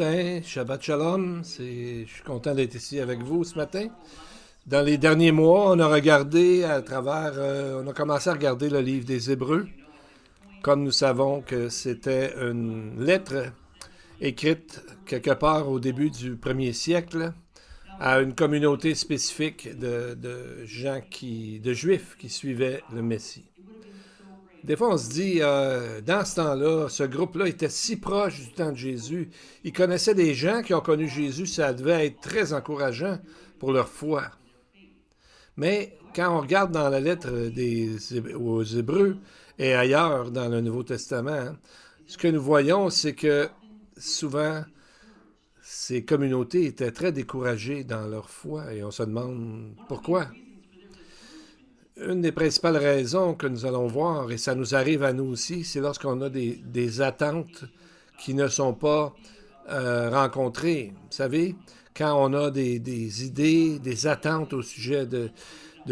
matin, Shabbat Shalom. Je suis content d'être ici avec vous ce matin. Dans les derniers mois, on a regardé on a commencé à regarder le livre des Hébreux, comme nous savons que c'était une lettre écrite quelque part au début du premier siècle à une communauté spécifique de gens de Juifs qui suivaient le Messie. Des fois, on se dit, dans ce temps-là, ce groupe-là était si proche du temps de Jésus. Ils connaissaient des gens qui ont connu Jésus. Ça devait être très encourageant pour leur foi. Mais quand on regarde dans la lettre aux Hébreux et ailleurs dans le Nouveau Testament, ce que nous voyons, c'est que souvent, ces communautés étaient très découragées dans leur foi. Et on se demande pourquoi. Une des principales raisons que nous allons voir, et ça nous arrive à nous aussi, c'est lorsqu'on a des attentes qui ne sont pas rencontrées. Vous savez, quand on a des idées, des attentes au sujet de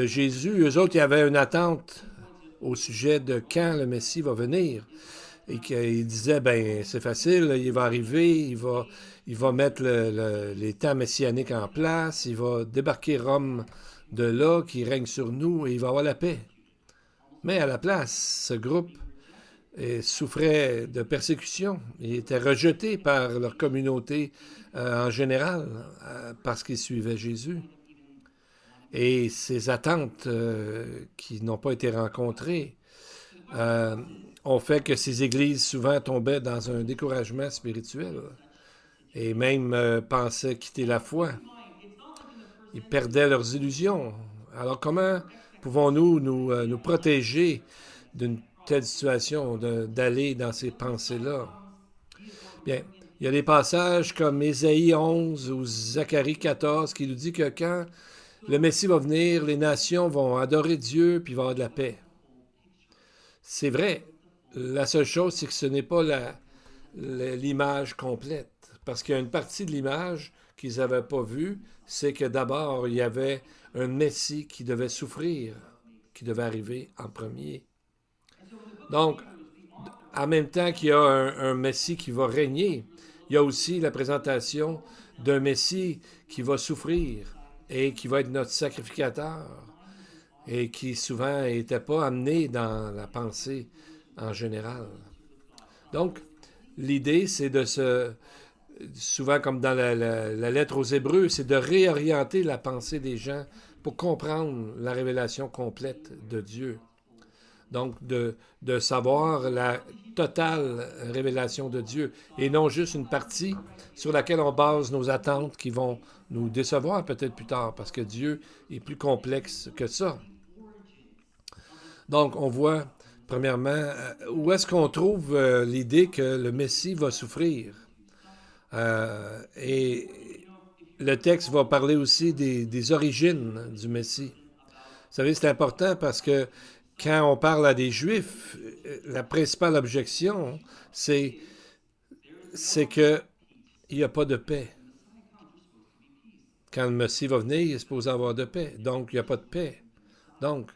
Jésus, eux autres, il y avait une attente au sujet de quand le Messie va venir. Et qu'ils disaient, ben c'est facile, il va arriver, il va mettre les temps messianiques en place, il va débarquer Rome de là, qui règne sur nous, et il va avoir la paix. Mais à la place, ce groupe souffrait de persécution. Il était rejeté par leur communauté en général, parce qu'ils suivaient Jésus. Et ces attentes qui n'ont pas été rencontrées ont fait que ces églises souvent tombaient dans un découragement spirituel et même pensaient quitter la foi. Ils perdaient leurs illusions. Alors comment pouvons-nous nous protéger d'une telle situation, d'aller dans ces pensées-là? Bien, il y a des passages comme Ésaïe 11 ou Zacharie 14 qui nous dit que quand le Messie va venir, les nations vont adorer Dieu puis il va y avoir de la paix. C'est vrai. La seule chose, c'est que ce n'est pas l'image complète. Parce qu'il y a une partie de l'image qu'ils n'avaient pas vue, c'est que d'abord, il y avait un Messie qui devait souffrir, qui devait arriver en premier. Donc, en même temps qu'il y a un Messie qui va régner, il y a aussi la présentation d'un Messie qui va souffrir et qui va être notre sacrificateur et qui souvent n'était pas amené dans la pensée en général. Donc, l'idée, c'est souvent comme dans la lettre aux Hébreux, c'est de réorienter la pensée des gens pour comprendre la révélation complète de Dieu. Donc, de savoir la totale révélation de Dieu et non juste une partie sur laquelle on base nos attentes qui vont nous décevoir peut-être plus tard parce que Dieu est plus complexe que ça. Donc, on voit, premièrement, où est-ce qu'on trouve l'idée que le Messie va souffrir? Et le texte va parler aussi des origines du Messie. Vous savez, c'est important parce que quand on parle à des Juifs, la principale objection, c'est qu'il n'y a pas de paix. Quand le Messie va venir, il est supposé avoir de paix. Donc, il n'y a pas de paix. Donc,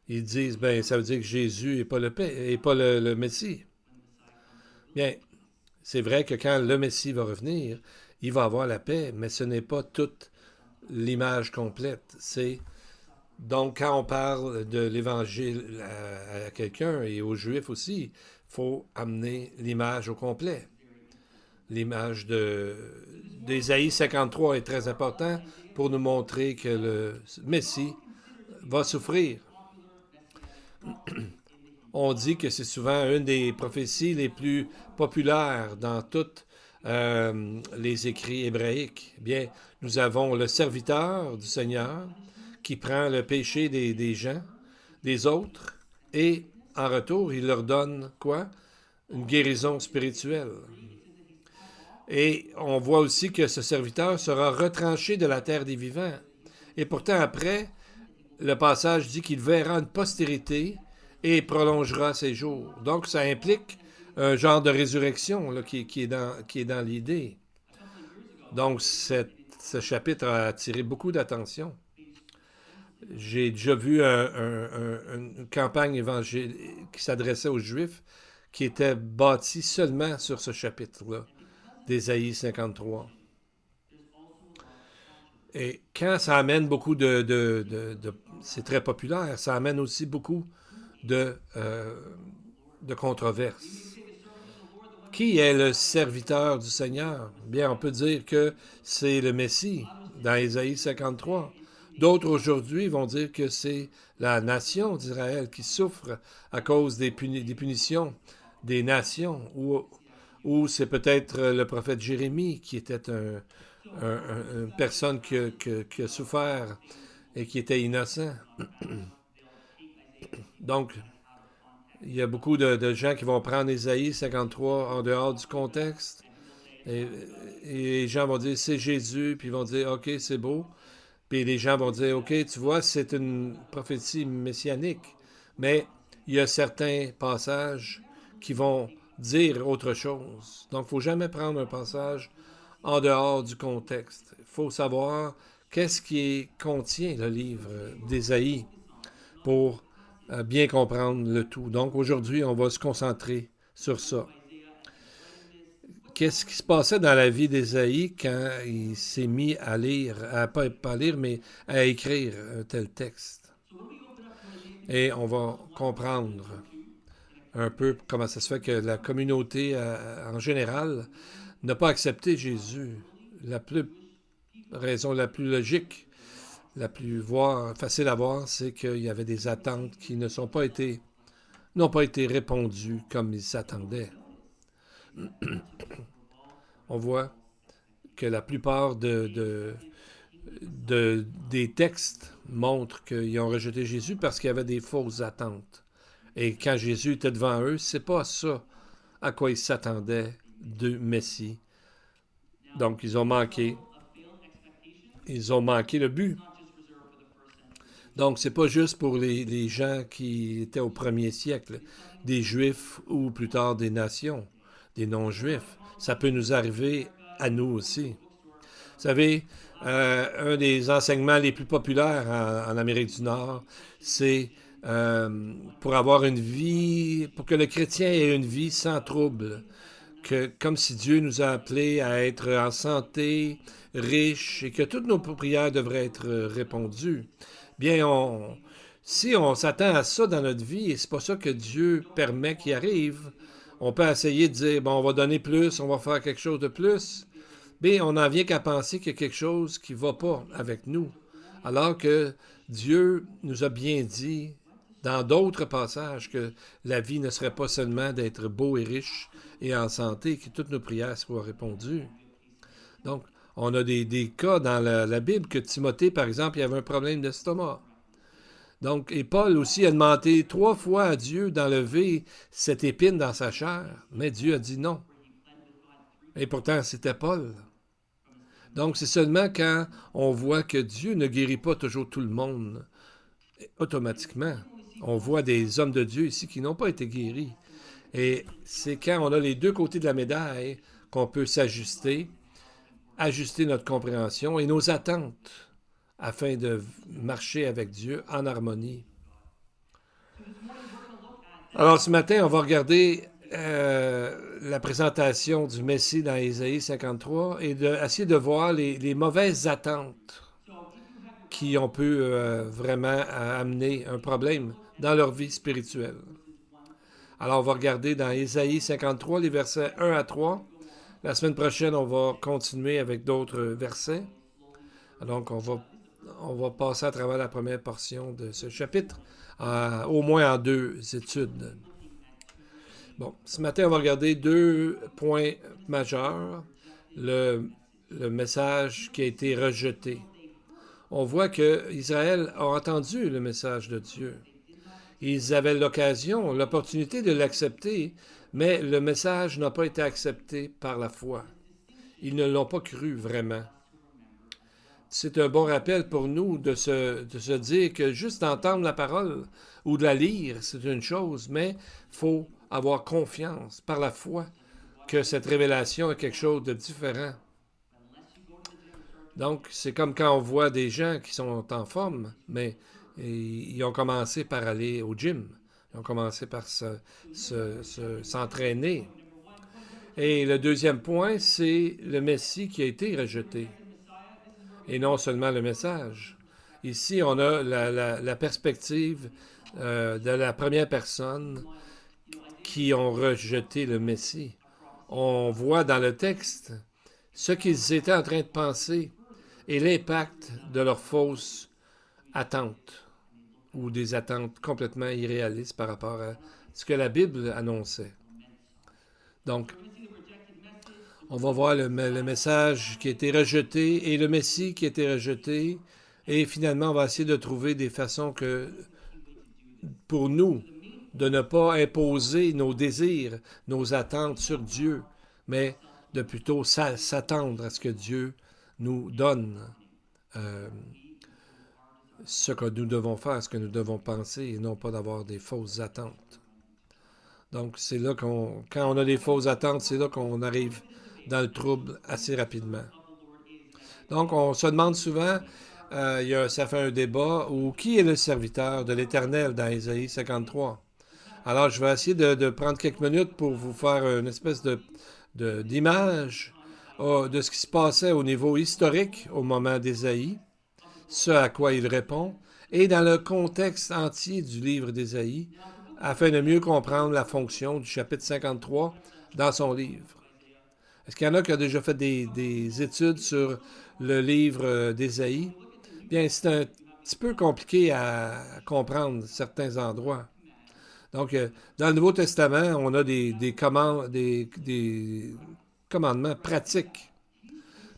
ils disent, ben, ça veut dire que Jésus n'est pas le Messie. Bien, c'est vrai que quand le Messie va revenir, il va avoir la paix, mais ce n'est pas toute l'image complète. Donc, quand on parle de l'Évangile à quelqu'un et aux Juifs aussi, il faut amener l'image au complet. L'image d'Ésaïe 53 est très important pour nous montrer que le Messie va souffrir. On dit que c'est souvent une des prophéties les plus populaires dans toutes les écrits hébraïques. Bien, nous avons le serviteur du Seigneur qui prend le péché des gens, des autres, et en retour, il leur donne quoi? Une guérison spirituelle. Et on voit aussi que ce serviteur sera retranché de la terre des vivants. Et pourtant, après, le passage dit qu'il verra une postérité et prolongera ses jours. Donc, ça implique un genre de résurrection là, qui est dans l'idée. Donc, ce chapitre a attiré beaucoup d'attention. J'ai déjà vu une campagne évangélique qui s'adressait aux Juifs qui était bâtie seulement sur ce chapitre-là. d'Ésaïe 53. Et quand ça amène beaucoup c'est très populaire, ça amène aussi beaucoup de, euh, de controverses. Qui est le serviteur du Seigneur? Bien, on peut dire que c'est le Messie dans Ésaïe 53. D'autres aujourd'hui vont dire que c'est la nation d'Israël qui souffre à cause des punitions des nations, ou c'est peut-être le prophète Jérémie qui était une personne qui a souffert et qui était innocent. Donc, il y a beaucoup de gens qui vont prendre Ésaïe 53 en dehors du contexte. Et, et les gens vont dire c'est Jésus, puis ils vont dire ok, c'est beau. Puis les gens vont dire ok, tu vois, c'est une prophétie messianique. Mais il y a certains passages qui vont dire autre chose. Donc, il ne faut jamais prendre un passage en dehors du contexte. Il faut savoir qu'est-ce qui contient le livre d'Ésaïe pour bien comprendre le tout. Donc aujourd'hui, on va se concentrer sur ça. Qu'est-ce qui se passait dans la vie d'Ésaïe quand il s'est mis à lire, pas lire, mais à écrire un tel texte? Et on va comprendre un peu comment ça se fait que la communauté en général n'a pas accepté Jésus. Raison la plus logique, la plus facile à voir, c'est qu'il y avait des attentes qui n'ont pas été répondues comme ils s'attendaient. On voit que la plupart des textes montrent qu'ils ont rejeté Jésus parce qu'il y avait des fausses attentes. Et quand Jésus était devant eux, c'est pas ça à quoi ils s'attendaient du Messie. Donc, ils ont manqué le but. Donc, c'est pas juste pour les gens qui étaient au premier siècle, des Juifs ou plus tard des nations, des non-Juifs. Ça peut nous arriver à nous aussi. Vous savez, un des enseignements les plus populaires en Amérique du Nord, c'est pour avoir une vie, pour que le chrétien ait une vie sans trouble, comme si Dieu nous a appelés à être en santé, riches, et que toutes nos prières devraient être répondues. Bien, si on s'attend à ça dans notre vie, et c'est pas ça que Dieu permet qu'il arrive, on peut essayer de dire, bon, on va donner plus, on va faire quelque chose de plus, mais on n'en vient qu'à penser qu'il y a quelque chose qui ne va pas avec nous. Alors que Dieu nous a bien dit dans d'autres passages que la vie ne serait pas seulement d'être beau et riche et en santé, que toutes nos prières soient répondues. Donc, on a des cas dans la Bible que Timothée, par exemple, il avait un problème d'estomac. Donc, et Paul aussi a demandé 3 fois à Dieu d'enlever cette épine dans sa chair, mais Dieu a dit non. Et pourtant, c'était Paul. Donc, c'est seulement quand on voit que Dieu ne guérit pas toujours tout le monde automatiquement. On voit des hommes de Dieu ici qui n'ont pas été guéris. Et c'est quand on a les deux côtés de la médaille qu'on peut s'ajuster, ajuster notre compréhension et nos attentes afin de marcher avec Dieu en harmonie. Alors ce matin, on va regarder la présentation du Messie dans Ésaïe 53 et essayer de voir les mauvaises attentes qui ont pu vraiment amener un problème dans leur vie spirituelle. Alors on va regarder dans Ésaïe 53 les versets 1 à 3. La semaine prochaine, on va continuer avec d'autres versets. Donc on va passer à travers la première portion de ce chapitre, au moins en 2 études. Bon, ce matin, on va regarder 2 points majeurs. Le message qui a été rejeté. On voit que Israël a entendu le message de Dieu. Ils avaient l'opportunité de l'accepter, mais le message n'a pas été accepté par la foi. Ils ne l'ont pas cru vraiment. C'est un bon rappel pour nous de se dire que juste d'entendre la parole ou de la lire, c'est une chose, mais il faut avoir confiance par la foi que cette révélation est quelque chose de différent. Donc, c'est comme quand on voit des gens qui sont en forme, mais ils ont commencé par aller au gym. Ils ont commencé par s'entraîner. Et le deuxième point, c'est le Messie qui a été rejeté, et non seulement le message. Ici, on a la perspective de la première personne qui ont rejeté le Messie. On voit dans le texte ce qu'ils étaient en train de penser et l'impact de leurs fausses attentes ou des attentes complètement irréalistes par rapport à ce que la Bible annonçait. Donc, on va voir le message qui a été rejeté et le Messie qui a été rejeté. Et finalement, on va essayer de trouver des façons pour nous, de ne pas imposer nos désirs, nos attentes sur Dieu, mais de plutôt s'attendre à ce que Dieu nous donne ce que nous devons faire, ce que nous devons penser, et non pas d'avoir des fausses attentes. Donc, c'est là quand on a des fausses attentes, c'est là qu'on arrive dans le trouble assez rapidement. Donc, on se demande souvent, ça fait un débat, ou qui est le serviteur de l'Éternel dans Ésaïe 53? Alors, je vais essayer de prendre quelques minutes pour vous faire une espèce d'image de ce qui se passait au niveau historique au moment d'Ésaïe, ce à quoi il répond, et dans le contexte entier du livre d'Ésaïe, afin de mieux comprendre la fonction du chapitre 53 dans son livre. Est-ce qu'il y en a qui ont déjà fait des études sur le livre d'Ésaïe? Bien, c'est un petit peu compliqué à comprendre certains endroits. Donc, dans le Nouveau Testament, on a des commandements pratiques.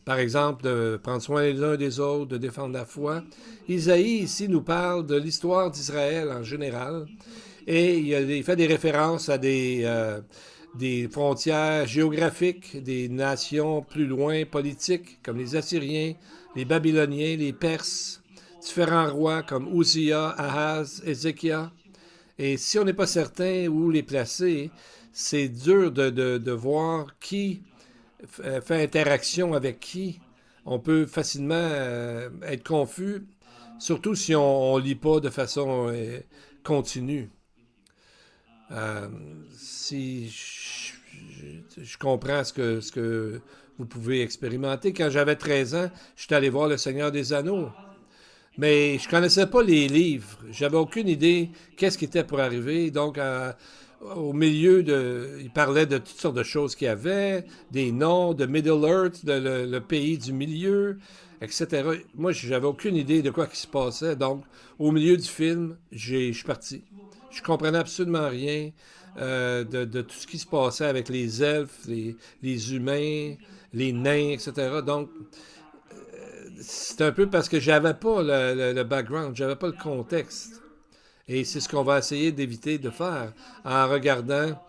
Par exemple, de prendre soin les uns des autres, de défendre la foi. Isaïe, ici, nous parle de l'histoire d'Israël en général. Et il fait des références à des frontières géographiques, des nations plus loin politiques, comme les Assyriens, les Babyloniens, les Perses, différents rois comme Uzziah, Ahaz, Ézéchias. Et si on n'est pas certain où les placer, c'est dur de voir qui fait interaction avec qui. On peut facilement être confus, surtout si on ne lit pas de façon continue. Si je comprends ce que vous pouvez expérimenter. Quand j'avais 13 ans, j'étais allé voir Le Seigneur des Anneaux. Mais je connaissais pas les livres. J'avais aucune idée qu'est-ce qui était pour arriver. Donc, au milieu il parlait de toutes sortes de choses qu'il y avait, des noms, de Middle Earth, le pays du milieu, etc. Moi, j'avais aucune idée de quoi qui se passait. Donc, au milieu du film, je suis parti. Je comprenais absolument rien de tout ce qui se passait avec les elfes, les humains, les nains, etc. Donc, c'est un peu parce que j'avais pas le background, j'avais pas le contexte. Et c'est ce qu'on va essayer d'éviter de faire en regardant.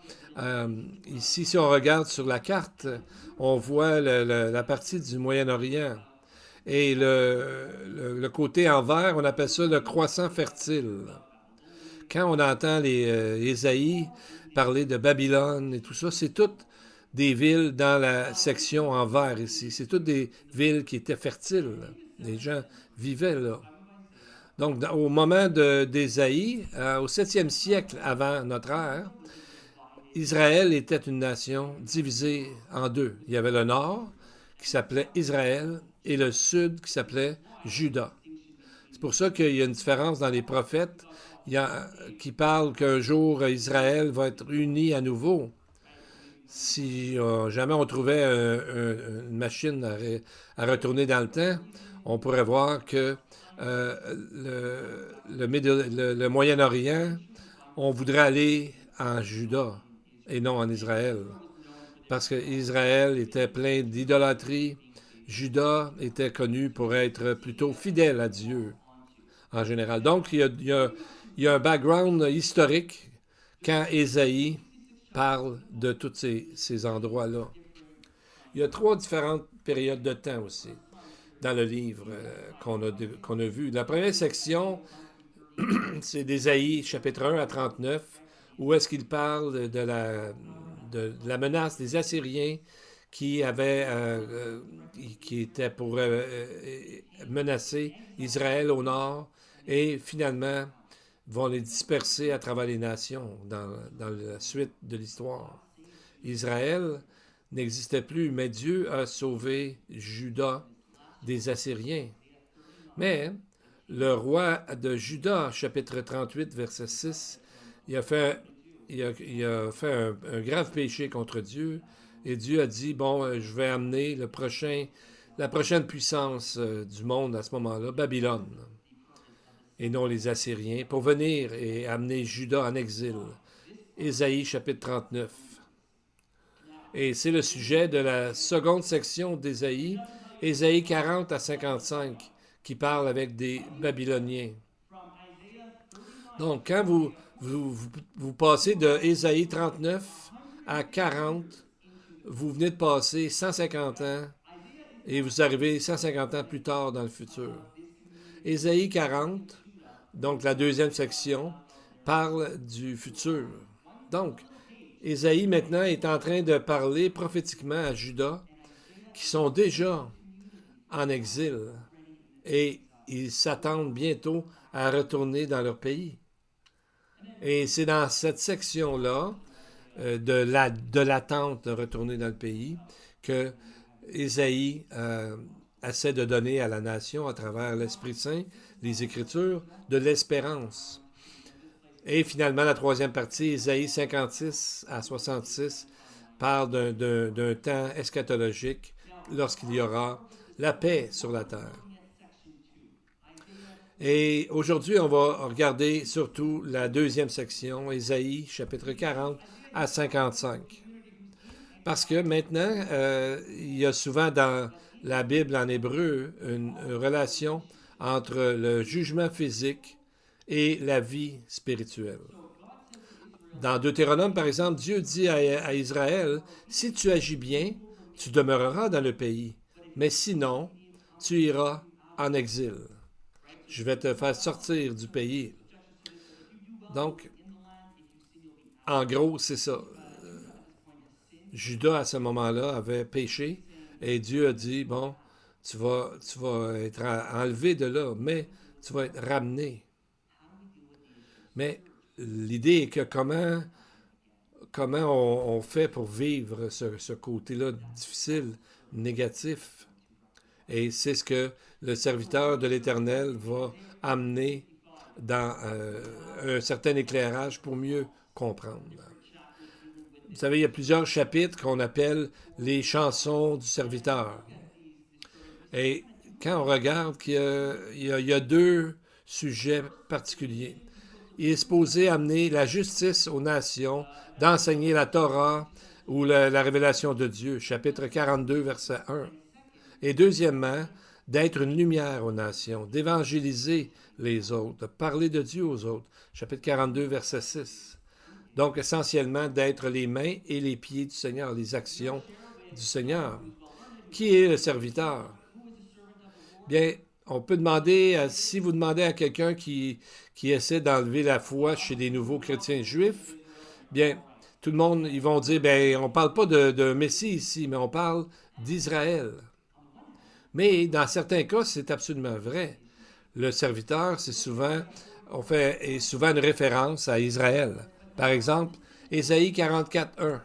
Ici, si on regarde sur la carte, on voit la partie du Moyen-Orient. Et le côté en vert, on appelle ça le croissant fertile. Quand on entend les Ésaïe parler de Babylone et tout ça, c'est toutes des villes dans la section en vert ici. C'est toutes des villes qui étaient fertiles. Les gens vivaient là. Donc, au moment d'Ésaïe, au 7e siècle avant notre ère, Israël était une nation divisée en deux. Il y avait le nord, qui s'appelait Israël, et le sud, qui s'appelait Juda. C'est pour ça qu'il y a une différence dans les prophètes qui parlent qu'un jour Israël va être uni à nouveau. Si jamais on trouvait une machine à retourner dans le temps, on pourrait voir que le Moyen-Orient, on voudrait aller en Juda et non en Israël. Parce que Israël était plein d'idolâtrie. Juda était connu pour être plutôt fidèle à Dieu, en général. Donc, il y a un background historique quand Ésaïe parle de tous ces endroits-là. Il y a 3 différentes périodes de temps aussi dans le livre qu'on a vu. La première section, c'est d'Ésaïe, chapitre 1 à 39, où est-ce qu'il parle de la menace des Assyriens qui étaient pour menacer Israël au nord et finalement vont les disperser à travers les nations dans la suite de l'histoire. Israël, n'existait plus, mais Dieu a sauvé Juda des Assyriens. Mais le roi de Juda, chapitre 38, verset 6, il a fait un grave péché contre Dieu, et Dieu a dit, bon, je vais amener la prochaine puissance du monde à ce moment-là, Babylone, et non les Assyriens, pour venir et amener Juda en exil. Ésaïe, chapitre 39. Et c'est le sujet de la seconde section d'Ésaïe, Ésaïe 40 à 55, qui parle avec des Babyloniens. Donc, quand vous passez de Ésaïe 39 à 40, vous venez de passer 150 ans et vous arrivez 150 ans plus tard dans le futur. Ésaïe 40, donc la deuxième section, parle du futur. Donc, Ésaïe maintenant est en train de parler prophétiquement à Juda, qui sont déjà en exil et ils s'attendent bientôt à retourner dans leur pays. Et c'est dans cette section-là de l'attente de retourner dans le pays que Ésaïe essaie de donner à la nation à travers l'Esprit Saint, les Écritures, de l'espérance. Et finalement, la troisième partie, Ésaïe 56 à 66, parle d'un temps eschatologique lorsqu'il y aura la paix sur la terre. Et aujourd'hui, on va regarder surtout la deuxième section, Ésaïe, chapitre 40 à 55. Parce que maintenant, il y a souvent dans la Bible en hébreu une relation entre le jugement physique et la vie spirituelle. Dans Deutéronome, par exemple, Dieu dit à Israël, si tu agis bien, tu demeureras dans le pays, mais sinon, tu iras en exil. Je vais te faire sortir du pays. Donc, en gros, c'est ça. Judas, à ce moment-là, avait péché et Dieu a dit, bon, tu vas être enlevé de là, mais tu vas être ramené. Mais l'idée est que comment on fait pour vivre ce côté-là difficile, négatif. Et c'est ce que le serviteur de l'Éternel va amener dans un certain éclairage pour mieux comprendre. Vous savez, il y a plusieurs chapitres qu'on appelle les chansons du serviteur. Et quand on regarde qu'il y a deux sujets particuliers, il est supposé amener la justice aux nations, d'enseigner la Torah ou la révélation de Dieu, chapitre 42, verset 1. Et deuxièmement, d'être une lumière aux nations, d'évangéliser les autres, de parler de Dieu aux autres, chapitre 42, verset 6. Donc, essentiellement, d'être les mains et les pieds du Seigneur, les actions du Seigneur. Qui est le serviteur? Bien, on peut demander, si vous demandez à quelqu'un qui essaie d'enlever la foi chez des nouveaux chrétiens juifs, bien, tout le monde, ils vont dire, bien, on ne parle pas de Messie ici, mais on parle d'Israël. Mais dans certains cas, c'est absolument vrai. Le serviteur, c'est souvent, est souvent une référence à Israël. Par exemple, Ésaïe 44, 1.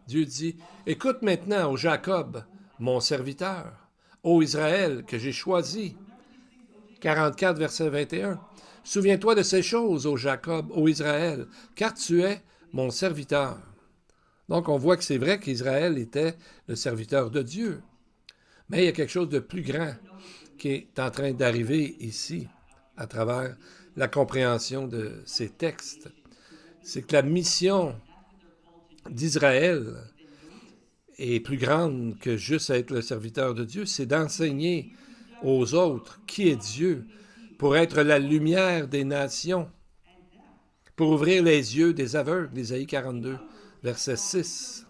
Dieu dit, écoute maintenant, ô Jacob, mon serviteur, ô Israël, que j'ai choisi. 44, verset 21. Souviens-toi de ces choses, ô Jacob, ô Israël, car tu es mon serviteur. Donc, on voit que c'est vrai qu'Israël était le serviteur de Dieu. Mais il y a quelque chose de plus grand qui est en train d'arriver ici, à travers la compréhension de ces textes. C'est que la mission d'Israël est plus grande que juste être le serviteur de Dieu, c'est d'enseigner aux autres qui est Dieu, pour être la lumière des nations, pour ouvrir les yeux des aveugles, Ésaïe 42, verset 6.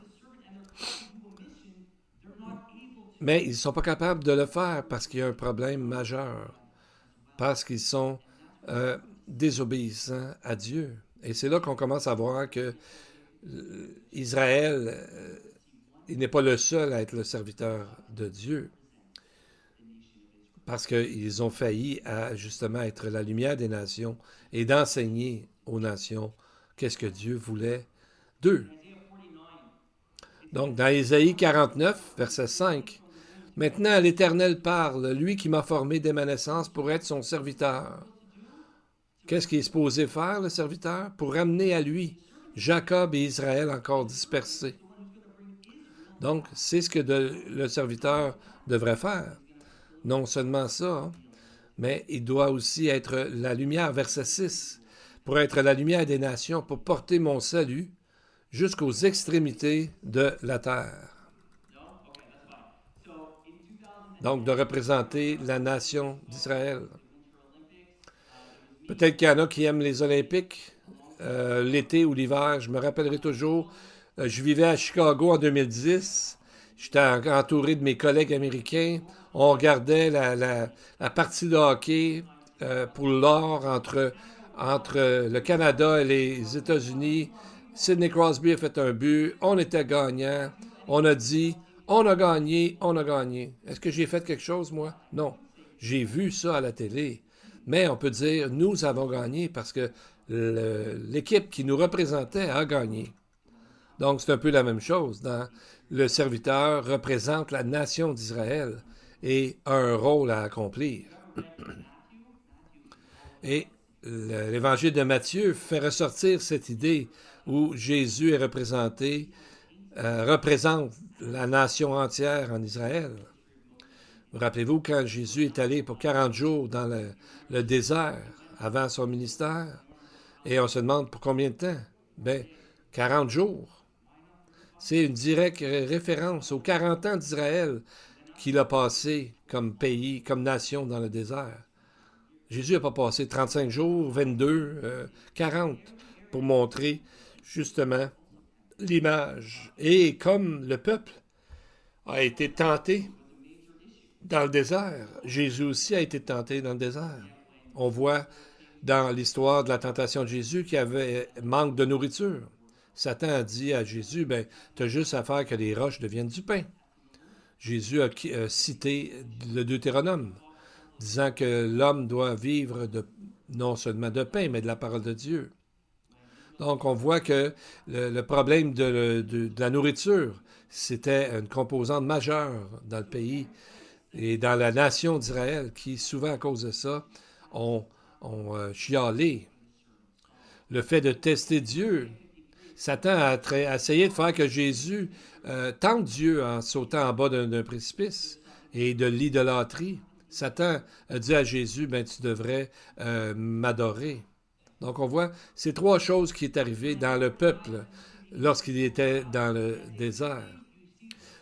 Mais ils ne sont pas capables de le faire parce qu'il y a un problème majeur, parce qu'ils sont désobéissants à Dieu. Et c'est là qu'on commence à voir que Israël, il n'est pas le seul à être le serviteur de Dieu, parce qu'ils ont failli à justement être la lumière des nations et d'enseigner aux nations qu'est-ce que Dieu voulait d'eux. Donc, dans Ésaïe 49, verset 5, « Maintenant, l'Éternel parle, lui qui m'a formé dès ma naissance pour être son serviteur. » Qu'est-ce qu'il est supposé faire, le serviteur? Pour ramener à lui Jacob et Israël encore dispersés. Donc, c'est ce que le serviteur devrait faire. Non seulement ça, hein, mais il doit aussi être la lumière, verset 6, pour être la lumière des nations, pour porter mon salut jusqu'aux extrémités de la terre. Donc, de représenter la nation d'Israël. Peut-être qu'il y en a qui aiment les Olympiques, l'été ou l'hiver. Je me rappellerai toujours, je vivais à Chicago en 2010. J'étais entouré de mes collègues américains. On regardait la partie de hockey pour l'or entre le Canada et les États-Unis. Sidney Crosby a fait un but. On était gagnants. On a dit, on a gagné, on a gagné. Est-ce que j'ai fait quelque chose, moi? Non. J'ai vu ça à la télé. Mais on peut dire, nous avons gagné parce que l'équipe qui nous représentait a gagné. Donc, c'est un peu la même chose. Le serviteur représente la nation d'Israël et a un rôle à accomplir. Et l'évangile de Matthieu fait ressortir cette idée où Jésus est représente la nation entière en Israël. Vous rappelez-vous quand Jésus est allé pour 40 jours dans le désert avant son ministère? Et on se demande pour combien de temps? Bien, 40 jours. C'est une directe référence aux 40 ans d'Israël qu'il a passé comme pays, comme nation dans le désert. Jésus n'a pas passé 35 jours, 22, 40 pour montrer justement l'image. Et comme le peuple a été tenté dans le désert, Jésus aussi a été tenté dans le désert. On voit dans l'histoire de la tentation de Jésus qu'il y avait manque de nourriture. Satan a dit à Jésus, ben, tu as juste à faire que les roches deviennent du pain. Jésus a cité le Deutéronome, disant que l'homme doit vivre non seulement de pain, mais de la parole de Dieu. Donc, on voit que le problème de la nourriture, c'était une composante majeure dans le pays et dans la nation d'Israël, qui, souvent à cause de ça, ont chialé. Le fait de tester Dieu, Satan a essayé de faire que Jésus tente Dieu en sautant en bas d'un précipice et de l'idolâtrie. Satan a dit à Jésus, ben, tu devrais m'adorer. Donc on voit ces trois choses qui est arrivées dans le peuple lorsqu'il était dans le désert.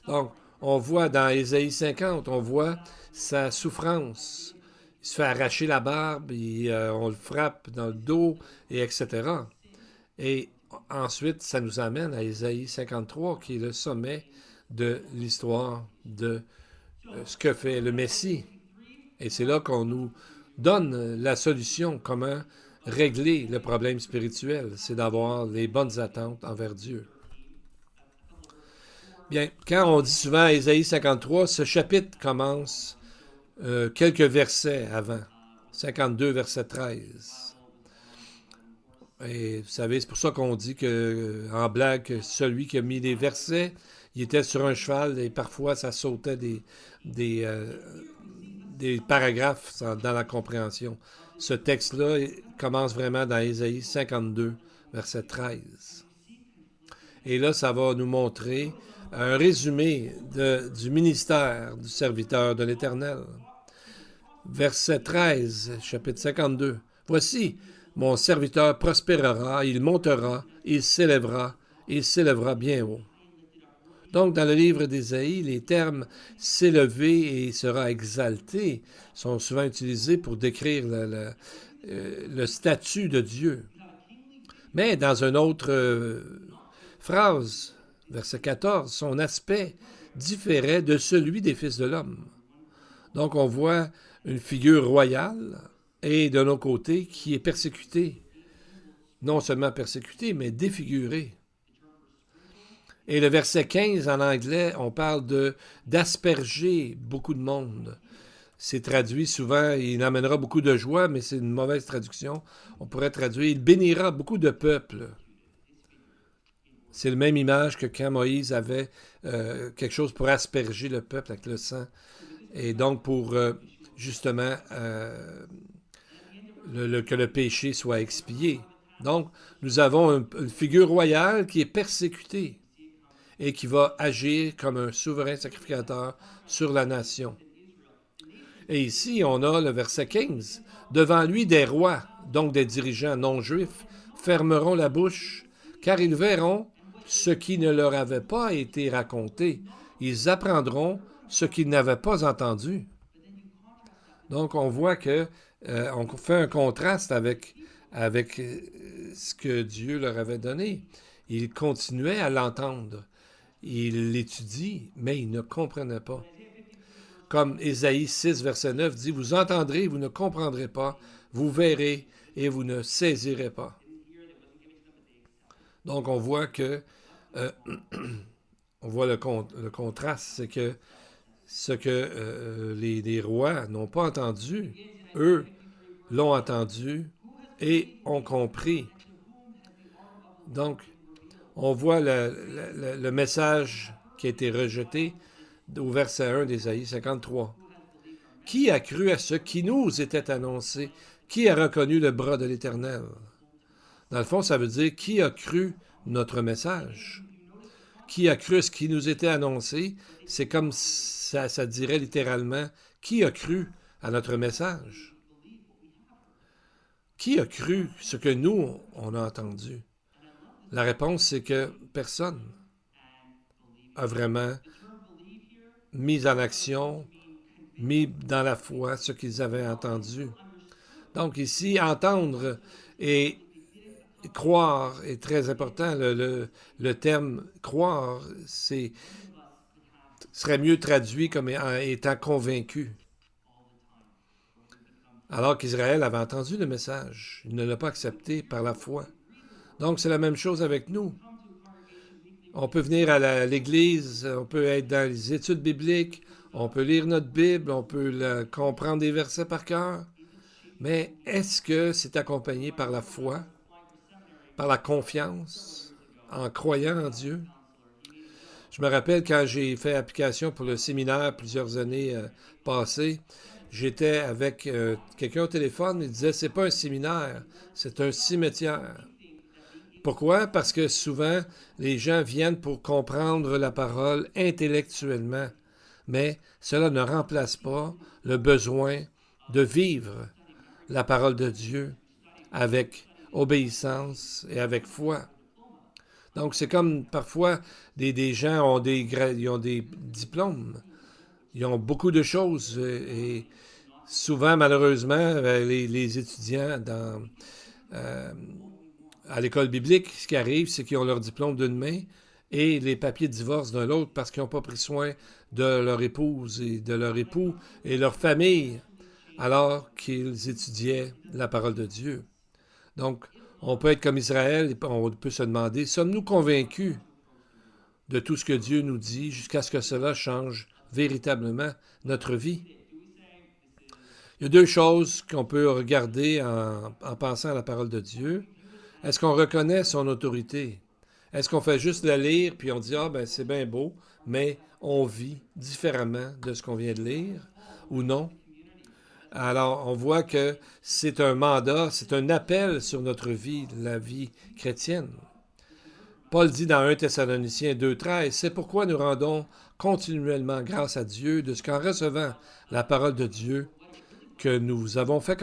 Donc on voit dans Ésaïe 50, on voit sa souffrance. Il se fait arracher la barbe, on le frappe dans le dos, et etc. Et ensuite, ça nous amène à Ésaïe 53, qui est le sommet de l'histoire de ce que fait le Messie. Et c'est là qu'on nous donne la solution, comment régler le problème spirituel, c'est d'avoir les bonnes attentes envers Dieu. Bien, quand on dit souvent Ésaïe 53, ce chapitre commence quelques versets avant, 52, verset 13. Et vous savez, c'est pour ça qu'on dit en blague que celui qui a mis les versets, il était sur un cheval et parfois ça sautait des paragraphes dans la compréhension. Ce texte-là commence vraiment dans Ésaïe 52, verset 13. Et là, ça va nous montrer un résumé du ministère du serviteur de l'Éternel. Verset 13, chapitre 52. « Voici, mon serviteur prospérera, il montera, il s'élèvera bien haut. » Donc, dans le livre d'Ésaïe, les termes « s'élever » et « sera exalté » sont souvent utilisés pour décrire le statut de Dieu. Mais dans une autre phrase, verset 14, son aspect différait de celui des fils de l'homme. Donc, on voit une figure royale et de l'autre côté qui est persécutée. Non seulement persécutée, mais défigurée. Et le verset 15, en anglais, on parle d'asperger beaucoup de monde. C'est traduit souvent, il amènera beaucoup de joie, mais c'est une mauvaise traduction. On pourrait traduire, il bénira beaucoup de peuples. C'est la même image que quand Moïse avait quelque chose pour asperger le peuple avec le sang. Et donc pour justement que le péché soit expié. Donc nous avons une figure royale qui est persécutée et qui va agir comme un souverain sacrificateur sur la nation. Et ici, on a le verset 15. Devant lui, des rois, donc des dirigeants non-juifs, fermeront la bouche, car ils verront ce qui ne leur avait pas été raconté. Ils apprendront ce qu'ils n'avaient pas entendu. Donc, on voit que on fait un contraste avec ce que Dieu leur avait donné. Ils continuaient à l'entendre. Ils l'étudient, mais ils ne comprenaient pas. Comme Ésaïe 6, verset 9 dit, « Vous entendrez, vous ne comprendrez pas, vous verrez et vous ne saisirez pas. » Donc, on voit que on voit le contraste, c'est que ce que les rois n'ont pas entendu, eux l'ont entendu et ont compris. Donc, on voit le message qui a été rejeté au verset 1 d'Ésaïe 53. Qui a cru à ce qui nous était annoncé? Qui a reconnu le bras de l'Éternel? Dans le fond, ça veut dire qui a cru notre message? Qui a cru ce qui nous était annoncé? C'est comme ça dirait littéralement, qui a cru à notre message? Qui a cru ce que nous, on a entendu? La réponse, c'est que personne a vraiment mis en action, mis dans la foi ce qu'ils avaient entendu. Donc ici, entendre et croire est très important. Le terme croire serait mieux traduit comme étant convaincu. Alors qu'Israël avait entendu le message, il ne l'a pas accepté par la foi. Donc c'est la même chose avec nous. On peut venir à l'Église, on peut être dans les études bibliques, on peut lire notre Bible, on peut comprendre des versets par cœur, mais est-ce que c'est accompagné par la foi, par la confiance, en croyant en Dieu? Je me rappelle quand j'ai fait application pour le séminaire plusieurs années passées, j'étais avec quelqu'un au téléphone, il disait c'est pas un séminaire, c'est un cimetière. Pourquoi? Parce que souvent, les gens viennent pour comprendre la parole intellectuellement, mais cela ne remplace pas le besoin de vivre la parole de Dieu avec obéissance et avec foi. Donc, c'est comme parfois des gens ils ont des diplômes, ils ont beaucoup de choses et souvent, malheureusement, les étudiants à l'école biblique, ce qui arrive, c'est qu'ils ont leur diplôme d'une main et les papiers de divorce de l'autre parce qu'ils n'ont pas pris soin de leur épouse et de leur époux et leur famille alors qu'ils étudiaient la parole de Dieu. Donc, on peut être comme Israël et on peut se demander, sommes-nous convaincus de tout ce que Dieu nous dit jusqu'à ce que cela change véritablement notre vie? Il y a deux choses qu'on peut regarder en pensant à la parole de Dieu. Est-ce qu'on reconnaît son autorité? Est-ce qu'on fait juste la lire puis on dit « Ah, ben c'est bien beau », mais on vit différemment de ce qu'on vient de lire ou non? Alors, on voit que c'est un mandat, c'est un appel sur notre vie, la vie chrétienne. Paul dit dans 1 Thessaloniciens 2,13, « C'est pourquoi nous rendons continuellement grâce à Dieu de ce qu'en recevant la parole de Dieu que nous avons fait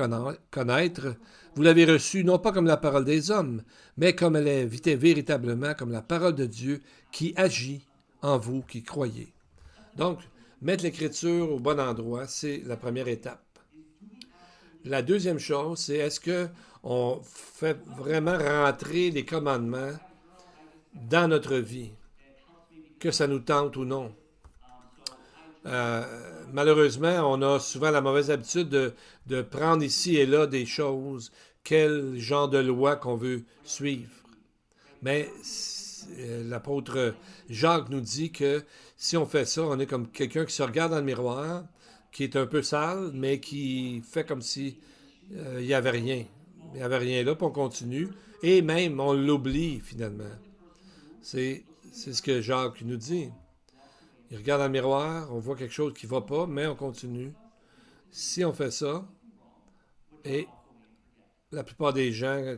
connaître, vous l'avez reçue non pas comme la parole des hommes, mais comme elle est véritablement comme la parole de Dieu qui agit en vous qui croyez. » Donc, mettre l'Écriture au bon endroit, c'est la première étape. La deuxième chose, c'est est-ce qu'on fait vraiment rentrer les commandements dans notre vie, que ça nous tente ou non. Malheureusement, on a souvent la mauvaise habitude de prendre ici et là des choses, quel genre de loi qu'on veut suivre. Mais l'apôtre Jacques nous dit que si on fait ça, on est comme quelqu'un qui se regarde dans le miroir, qui est un peu sale, mais qui fait comme si il n'y avait rien. Il n'y avait rien là, puis on continue. Et même, on l'oublie finalement. C'est ce que Jacques nous dit. Il regarde dans le miroir, on voit quelque chose qui ne va pas, mais on continue. Si on fait ça, et la plupart des gens,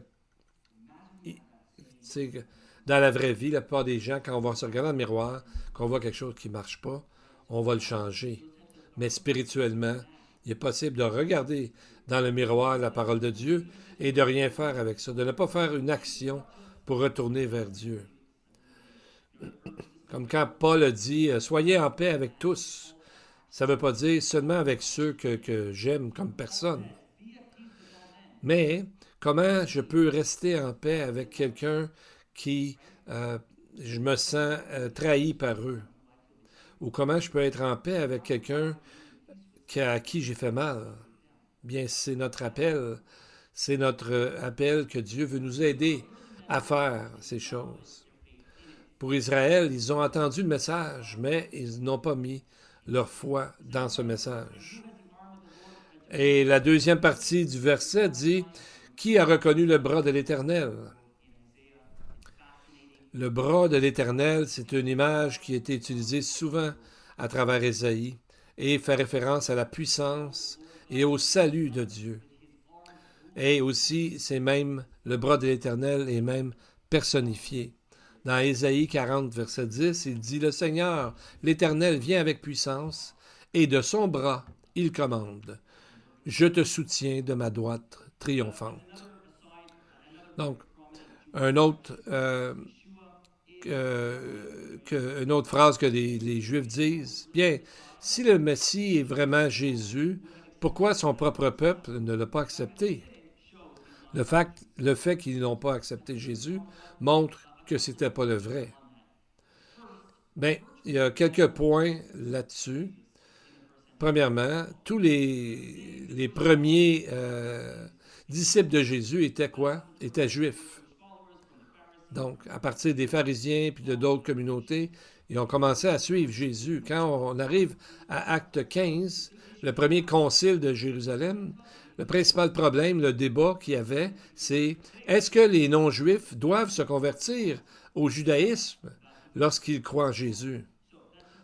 dans la vraie vie, la plupart des gens, quand on va se regarder dans le miroir, qu'on voit quelque chose qui ne marche pas, on va le changer. Mais spirituellement, il est possible de regarder dans le miroir la parole de Dieu et de rien faire avec ça, de ne pas faire une action pour retourner vers Dieu. Comme quand Paul a dit « Soyez en paix avec tous », ça ne veut pas dire seulement avec ceux que j'aime comme personne. Mais comment je peux rester en paix avec quelqu'un qui, je me sens trahi par eux? Ou comment je peux être en paix avec quelqu'un à qui j'ai fait mal? Bien, c'est notre appel que Dieu veut nous aider à faire ces choses. Pour Israël, ils ont entendu le message, mais ils n'ont pas mis leur foi dans ce message. Et la deuxième partie du verset dit « Qui a reconnu le bras de l'Éternel? » Le bras de l'Éternel, c'est une image qui a été utilisée souvent à travers Ésaïe et fait référence à la puissance et au salut de Dieu. Et aussi, c'est même, le bras de l'Éternel est même personnifié. Dans Ésaïe 40, verset 10, il dit « Le Seigneur, l'Éternel, vient avec puissance, et de son bras, il commande. Je te soutiens de ma droite triomphante. » Donc, une autre phrase que les Juifs disent, « Bien, si le Messie est vraiment Jésus, pourquoi son propre peuple ne l'a pas accepté? » Le fait qu'ils n'ont pas accepté Jésus montre que ce n'était pas le vrai. Bien, il y a quelques points là-dessus. Premièrement, tous les premiers disciples de Jésus étaient quoi? Étaient juifs. Donc, à partir des pharisiens puis de d'autres communautés, ils ont commencé à suivre Jésus. Quand on arrive à Acte 15, le premier concile de Jérusalem, le principal problème, le débat qu'il y avait, c'est est-ce que les non-juifs doivent se convertir au judaïsme lorsqu'ils croient en Jésus?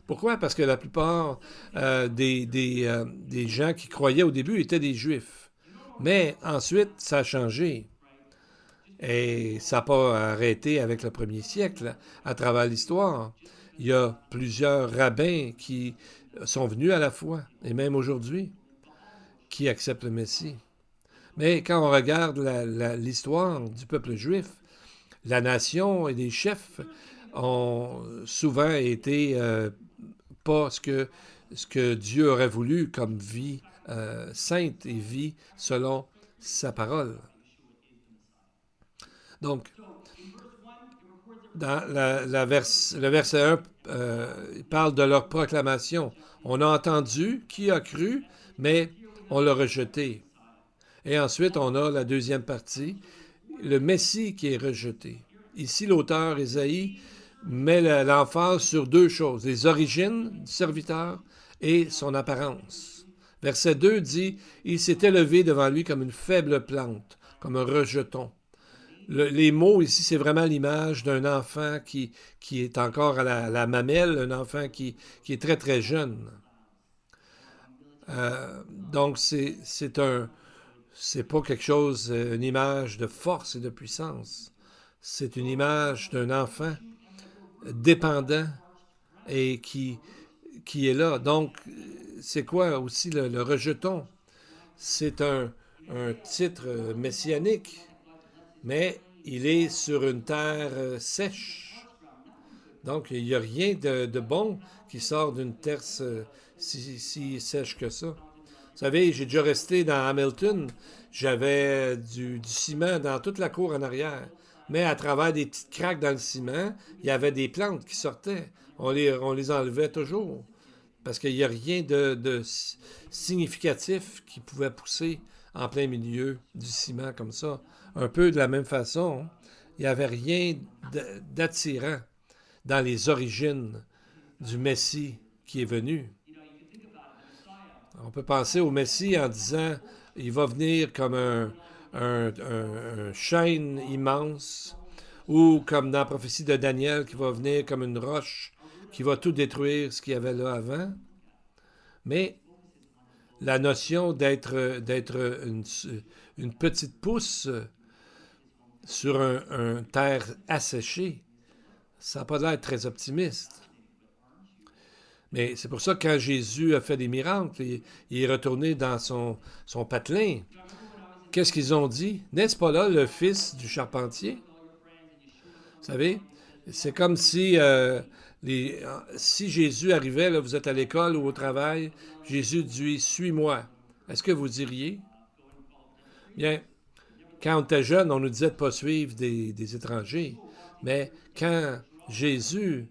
Pourquoi? Parce que la plupart des gens qui croyaient au début étaient des juifs. Mais ensuite, ça a changé. Et ça n'a pas arrêté avec le premier siècle. À travers l'histoire, il y a plusieurs rabbins qui sont venus à la foi, et même aujourd'hui, qui acceptent le Messie. Mais quand on regarde l'histoire du peuple juif, la nation et les chefs ont souvent été pas ce que Dieu aurait voulu comme vie sainte et vie selon sa parole. Donc, dans le verset 1, il parle de leur proclamation. On a entendu, qui a cru, mais on l'a rejeté. Et ensuite, on a la deuxième partie, le Messie qui est rejeté. Ici, l'auteur Ésaïe met l'emphase sur deux choses, les origines du serviteur et son apparence. Verset 2 dit « Il s'est élevé devant lui comme une faible plante, comme un rejeton. » Les mots ici, c'est vraiment l'image d'un enfant qui est encore à la mamelle, un enfant qui est très, très jeune. Donc, c'est pas quelque chose, une image de force et de puissance. C'est une image d'un enfant dépendant et qui est là. Donc, c'est quoi aussi le rejeton? C'est un titre messianique, mais il est sur une terre sèche. Donc, il n'y a rien de bon qui sort d'une terre si sèche que ça. Vous savez, j'ai déjà resté dans Hamilton, j'avais du ciment dans toute la cour en arrière. Mais à travers des petites craques dans le ciment, il y avait des plantes qui sortaient. On les enlevait toujours. Parce qu'il n'y a rien de significatif qui pouvait pousser en plein milieu du ciment comme ça. Un peu de la même façon, il n'y avait rien d'attirant dans les origines du Messie qui est venu. On peut penser au Messie en disant il va venir comme un chêne immense ou comme dans la prophétie de Daniel, qui va venir comme une roche, qui va tout détruire ce qu'il y avait là avant. Mais la notion d'être une petite pousse sur un terre asséchée, ça n'a pas l'air très optimiste. Mais c'est pour ça que quand Jésus a fait des miracles, il est retourné dans son patelin. Qu'est-ce qu'ils ont dit? N'est-ce pas là le fils du charpentier? Vous savez, c'est comme si, si Jésus arrivait, là, vous êtes à l'école ou au travail, Jésus dit, suis-moi. Est-ce que vous diriez? Bien, quand on était jeune, on nous disait de ne pas suivre des étrangers. Mais quand Jésus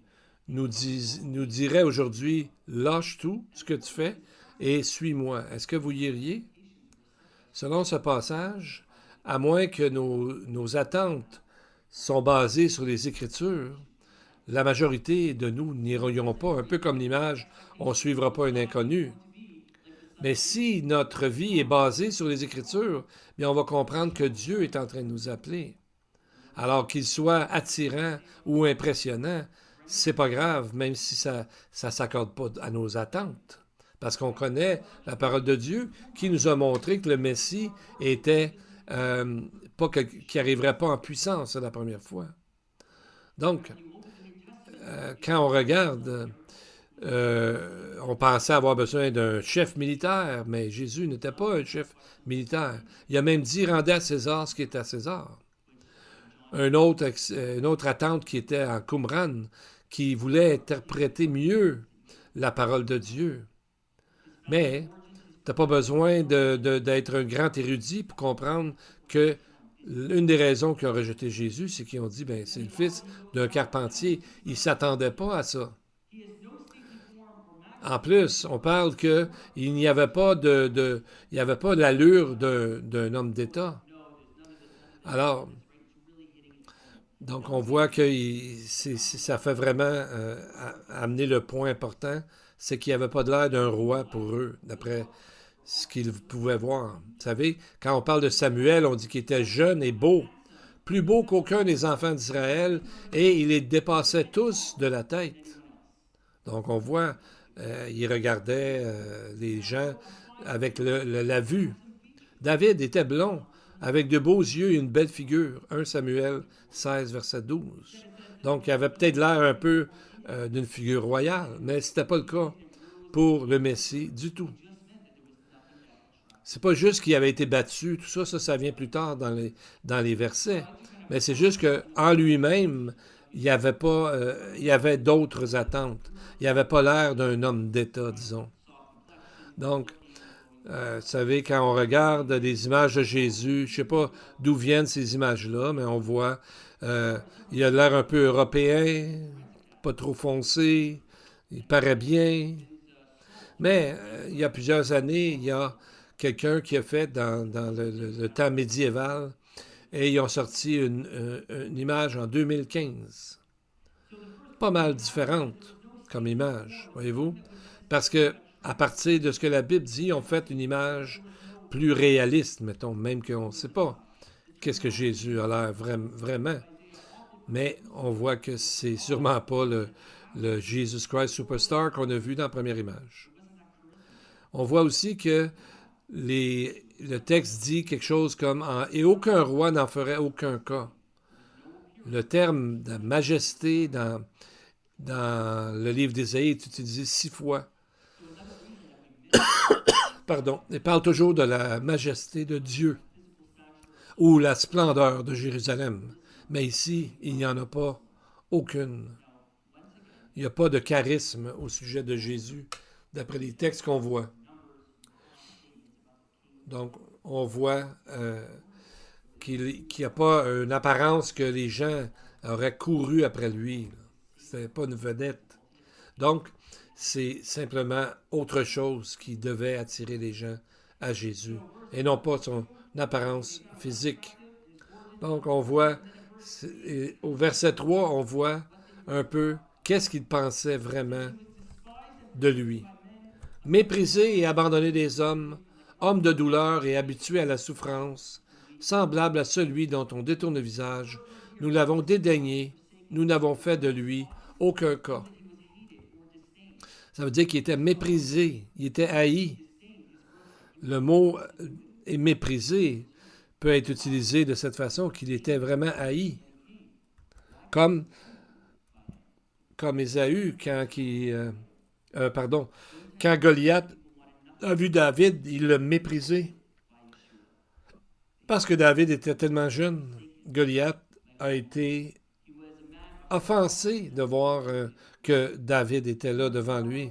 nous dirait aujourd'hui, lâche tout ce que tu fais et suis-moi, est-ce que vous y iriez? Selon ce passage, à moins que nos attentes sont basées sur les Écritures, la majorité de nous n'irions pas, un peu comme l'image, on ne suivra pas un inconnu. Mais si notre vie est basée sur les Écritures, bien on va comprendre que Dieu est en train de nous appeler. Alors qu'il soit attirant ou impressionnant, c'est pas grave, même si ça ne s'accorde pas à nos attentes. Parce qu'on connaît la parole de Dieu qui nous a montré que le Messie était qui n'arriverait pas en puissance la première fois. Donc, quand on regarde, on pensait avoir besoin d'un chef militaire, mais Jésus n'était pas un chef militaire. Il a même dit, rendez à César ce qui est à César. Une autre attente qui était en Qumran, qui voulait interpréter mieux la parole de Dieu. Mais tu n'as pas besoin d'être un grand érudit pour comprendre que l'une des raisons qu'ils ont rejeté Jésus, c'est qu'ils ont dit, ben c'est le fils d'un carpentier. Ils ne s'attendaient pas à ça. En plus, on parle qu'il n'y avait pas il n'y avait pas l'allure d'un homme d'État. Alors, donc on voit que ça fait vraiment amener le point important, c'est qu'il n'y avait pas de l'air d'un roi pour eux, d'après ce qu'ils pouvaient voir. Vous savez, quand on parle de Samuel, on dit qu'il était jeune et beau, plus beau qu'aucun des enfants d'Israël, et il les dépassait tous de la tête. Donc on voit, il regardait les gens avec la vue. David était blond, avec de beaux yeux et une belle figure. 1 Samuel 16, verset 12. Donc il avait peut-être l'air un peu d'une figure royale, mais ce n'était pas le cas pour le Messie du tout. C'est pas juste qu'il avait été battu, tout ça, ça vient plus tard dans les versets. Mais c'est juste qu'en lui-même, il y avait d'autres attentes. Il n'avait pas l'air d'un homme d'État, disons. Donc, vous savez, quand on regarde des images de Jésus, je ne sais pas d'où viennent ces images-là, mais on voit, il a l'air un peu européen, pas trop foncé, il paraît bien. Mais il y a plusieurs années, il y a quelqu'un qui a fait dans le temps médiéval, et ils ont sorti une image en 2015. Pas mal différente comme image, voyez-vous? Parce que à partir de ce que la Bible dit, on fait une image plus réaliste, mettons, même qu'on ne sait pas qu'est-ce que Jésus a l'air vraiment. Mais on voit que c'est sûrement pas le Jesus Christ Superstar qu'on a vu dans la première image. On voit aussi que le texte dit quelque chose comme « Et aucun roi n'en ferait aucun cas ». Le terme de majesté dans le livre d'Ésaïe est utilisé 6 fois. Pardon. Il parle toujours de la majesté de Dieu ou la splendeur de Jérusalem. Mais ici, il n'y en a pas aucune. Il n'y a pas de charisme au sujet de Jésus, d'après les textes qu'on voit. Donc, on voit qu'il n'y a pas une apparence que les gens auraient couru après lui. Ce n'était pas une vedette. Donc, c'est simplement autre chose qui devait attirer les gens à Jésus, et non pas son apparence physique. Donc, on voit, au verset 3, on voit un peu qu'est-ce qu'il pensait vraiment de lui. Méprisé et abandonné des hommes, homme de douleur et habitué à la souffrance, semblable à celui dont on détourne le visage, nous l'avons dédaigné, nous n'avons fait de lui aucun cas. Ça veut dire qu'il était méprisé, il était haï. Le mot est méprisé peut être utilisé de cette façon, qu'il était vraiment haï. Comme Ésaü, quand Goliath a vu David, il l'a méprisé. Parce que David était tellement jeune, Goliath a été offensé de voir que David était là devant lui.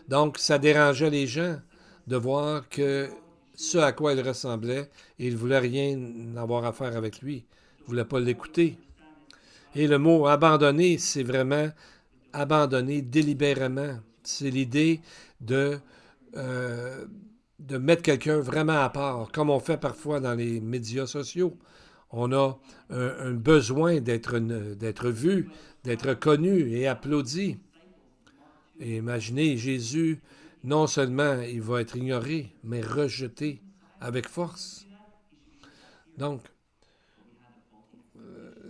Donc, ça dérangeait les gens de voir que ce à quoi il ressemblait, et il ne voulait rien avoir à faire avec lui. Il ne voulait pas l'écouter. Et le mot abandonner, c'est vraiment abandonner délibérément. C'est l'idée de mettre quelqu'un vraiment à part, comme on fait parfois dans les médias sociaux. On a un besoin d'être vu, d'être connu et applaudi. Et imaginez, Jésus, non seulement il va être ignoré, mais rejeté avec force. Donc,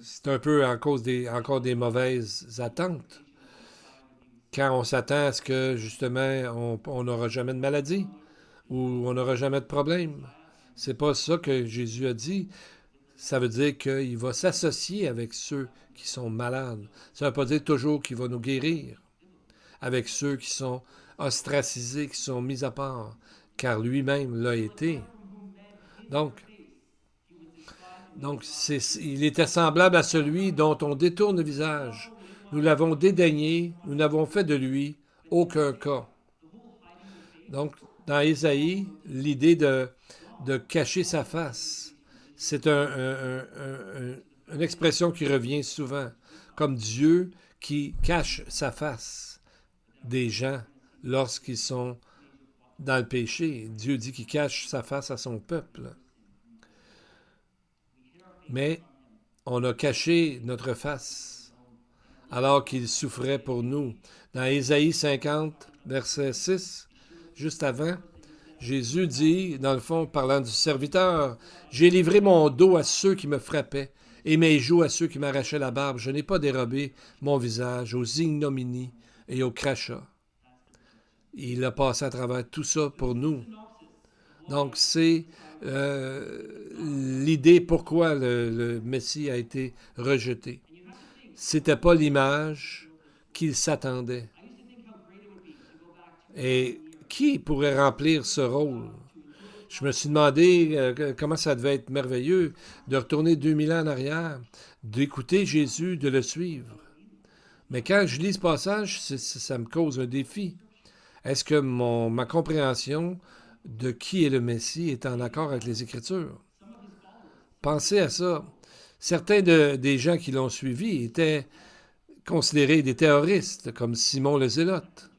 c'est un peu encore des mauvaises attentes. Quand on s'attend à ce que, justement, on n'aura jamais de maladie ou on n'aura jamais de problème. C'est pas ça que Jésus a dit. Ça veut dire qu'il va s'associer avec ceux qui sont malades. Ça ne veut pas dire toujours qu'il va nous guérir. Avec ceux qui sont ostracisés, qui sont mis à part, car lui-même l'a été. Donc il était semblable à celui dont on détourne le visage. Nous l'avons dédaigné, nous n'avons fait de lui aucun cas. Donc, dans Ésaïe, l'idée de cacher sa face, c'est une expression qui revient souvent, comme Dieu qui cache sa face des gens lorsqu'ils sont dans le péché. Dieu dit qu'il cache sa face à son peuple. Mais on a caché notre face alors qu'il souffrait pour nous. Dans Ésaïe 50, verset 6, juste avant, Jésus dit, dans le fond, parlant du serviteur, « J'ai livré mon dos à ceux qui me frappaient et mes joues à ceux qui m'arrachaient la barbe. Je n'ai pas dérobé mon visage aux ignominies et aux crachats. » Il a passé à travers tout ça pour nous. Donc, c'est l'idée pourquoi le Messie a été rejeté. C'était pas l'image qu'il s'attendait. Et qui pourrait remplir ce rôle? Je me suis demandé comment ça devait être merveilleux de retourner 2000 ans en arrière, d'écouter Jésus, de le suivre. Mais quand je lis ce passage, ça me cause un défi. Est-ce que ma compréhension de qui est le Messie est en accord avec les Écritures? Pensez à ça. Certains des gens qui l'ont suivi étaient considérés des terroristes, comme Simon le Zélote,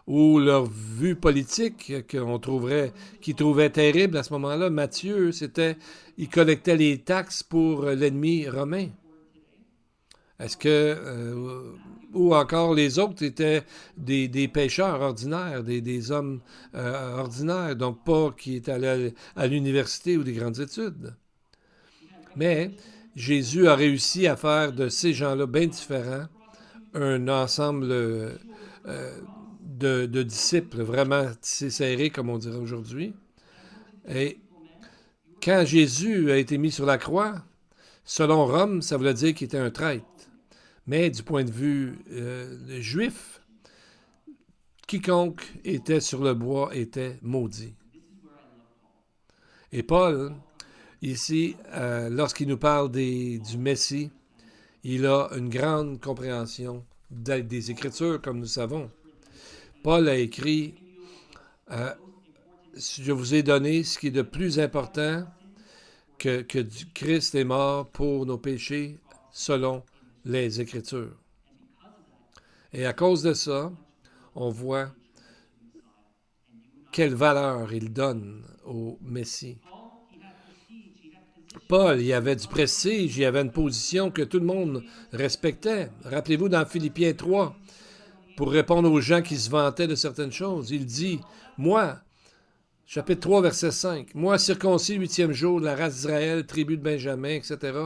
ou leur vue politique qu'ils trouvaient terrible à ce moment-là. Matthieu, il collectait les taxes pour l'ennemi romain. Est-ce que... ou encore les autres étaient des pêcheurs ordinaires, des hommes ordinaires, donc pas qui étaient allés à l'université ou des grandes études. Mais Jésus a réussi à faire de ces gens-là bien différents un ensemble de disciples vraiment tissés serrés, comme on dirait aujourd'hui. Et quand Jésus a été mis sur la croix, selon Rome, ça voulait dire qu'il était un traître. Mais du point de vue juif, quiconque était sur le bois était maudit. Et Paul, ici, lorsqu'il nous parle du Messie, il a une grande compréhension des Écritures, comme nous savons. Paul a écrit « Je vous ai donné ce qui est de plus important que Christ est mort pour nos péchés selon les Écritures. » Et à cause de ça, on voit quelle valeur il donne au Messie. Paul, il avait du prestige, il avait une position que tout le monde respectait. Rappelez-vous dans Philippiens 3, pour répondre aux gens qui se vantaient de certaines choses, il dit, « Moi, chapitre 3, verset 5, « Moi, circoncis 8e jour de la race d'Israël, tribu de Benjamin, etc.,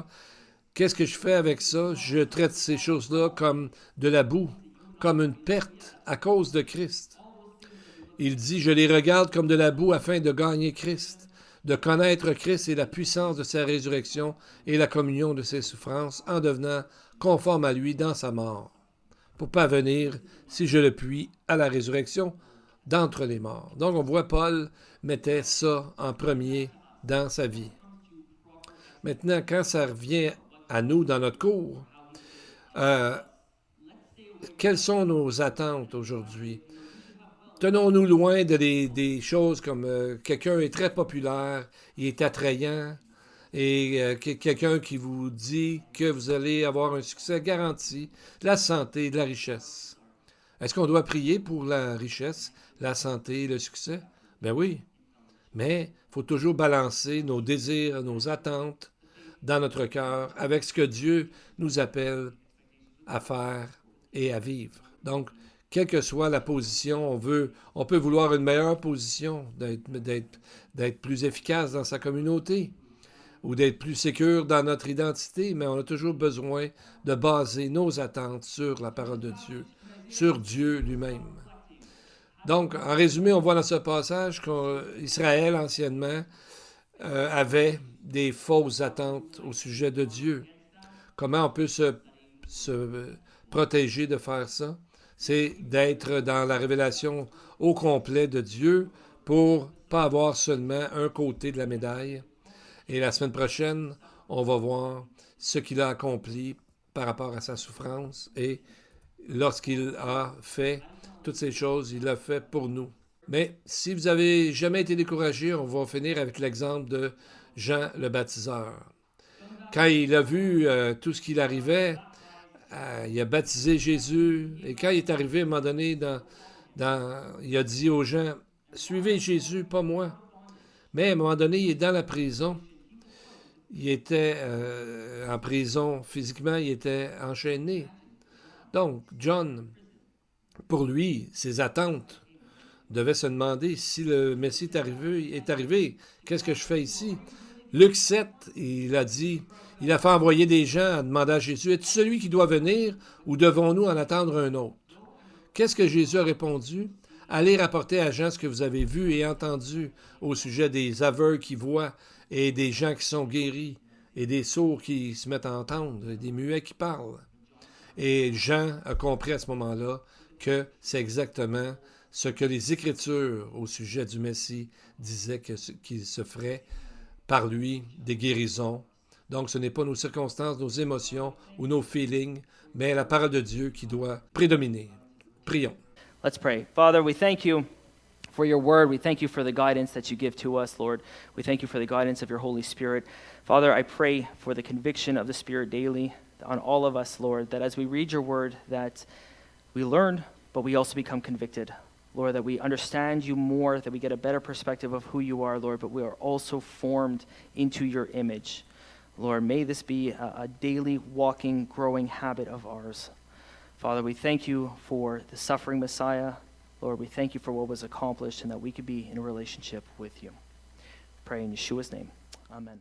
Qu'est-ce que je fais avec ça? Je traite ces choses-là comme de la boue, comme une perte à cause de Christ. Il dit, je les regarde comme de la boue afin de gagner Christ, de connaître Christ et la puissance de sa résurrection et la communion de ses souffrances en devenant conforme à lui dans sa mort, pour parvenir, si je le puis, à la résurrection d'entre les morts. Donc on voit Paul mettait ça en premier dans sa vie. Maintenant, quand ça revient à nous dans notre cours, quelles sont nos attentes aujourd'hui? Tenons-nous loin des choses comme quelqu'un est très populaire, il est attrayant, et quelqu'un qui vous dit que vous allez avoir un succès garanti, la santé, de la richesse. Est-ce qu'on doit prier pour la richesse, la santé, le succès? Ben oui, mais il faut toujours balancer nos désirs, nos attentes dans notre cœur avec ce que Dieu nous appelle à faire et à vivre. Donc, quelle que soit la position, on peut vouloir une meilleure position, d'être plus efficace dans sa communauté ou d'être plus sécure dans notre identité, mais on a toujours besoin de baser nos attentes sur la parole de Dieu, sur Dieu lui-même. Donc, en résumé, on voit dans ce passage qu'Israël, anciennement, avait des fausses attentes au sujet de Dieu. Comment on peut se protéger de faire ça? C'est d'être dans la révélation au complet de Dieu pour pas avoir seulement un côté de la médaille. Et la semaine prochaine, on va voir ce qu'il a accompli par rapport à sa souffrance et lorsqu'il a fait toutes ces choses, il l'a fait pour nous. Mais si vous avez jamais été découragé, on va finir avec l'exemple de Jean le baptiseur. Quand il a vu tout ce qu'il arrivait, il a baptisé Jésus. Et quand il est arrivé à un moment donné, il a dit aux gens, « Suivez Jésus, pas moi. » Mais à un moment donné, il est dans la prison. Il était en prison physiquement, il était enchaîné. Donc, John, pour lui, ses attentes devait se demander si le Messie est arrivé, qu'est-ce que je fais ici? Luc 7, il a dit, il a fait envoyer des gens à demander à Jésus, es-tu celui qui doit venir ou devons-nous en attendre un autre? Qu'est-ce que Jésus a répondu? Allez rapporter à Jean ce que vous avez vu et entendu au sujet des aveugles qui voient et des gens qui sont guéris et des sourds qui se mettent à entendre et des muets qui parlent. Et Jean a compris à ce moment-là que c'est exactement ce que les Écritures au sujet du Messie disaient qu'il se ferait par lui des guérisons. Donc ce n'est pas nos circonstances, nos émotions ou nos feelings, mais la parole de Dieu qui doit prédominer. Prions. Let's pray. Father, we thank you for your word. We thank you for the guidance that you give to us, Lord. We thank you for the guidance of your Holy Spirit. Father, I pray for the conviction of the Spirit daily on all of us, Lord, that as we read your word, that we learn, but we also become convicted. Lord, that we understand you more, that we get a better perspective of who you are, Lord, but we are also formed into your image. Lord, may this be a daily walking, growing habit of ours. Father, we thank you for the suffering Messiah. Lord, we thank you for what was accomplished and that we could be in a relationship with you. Pray in Yeshua's name. Amen.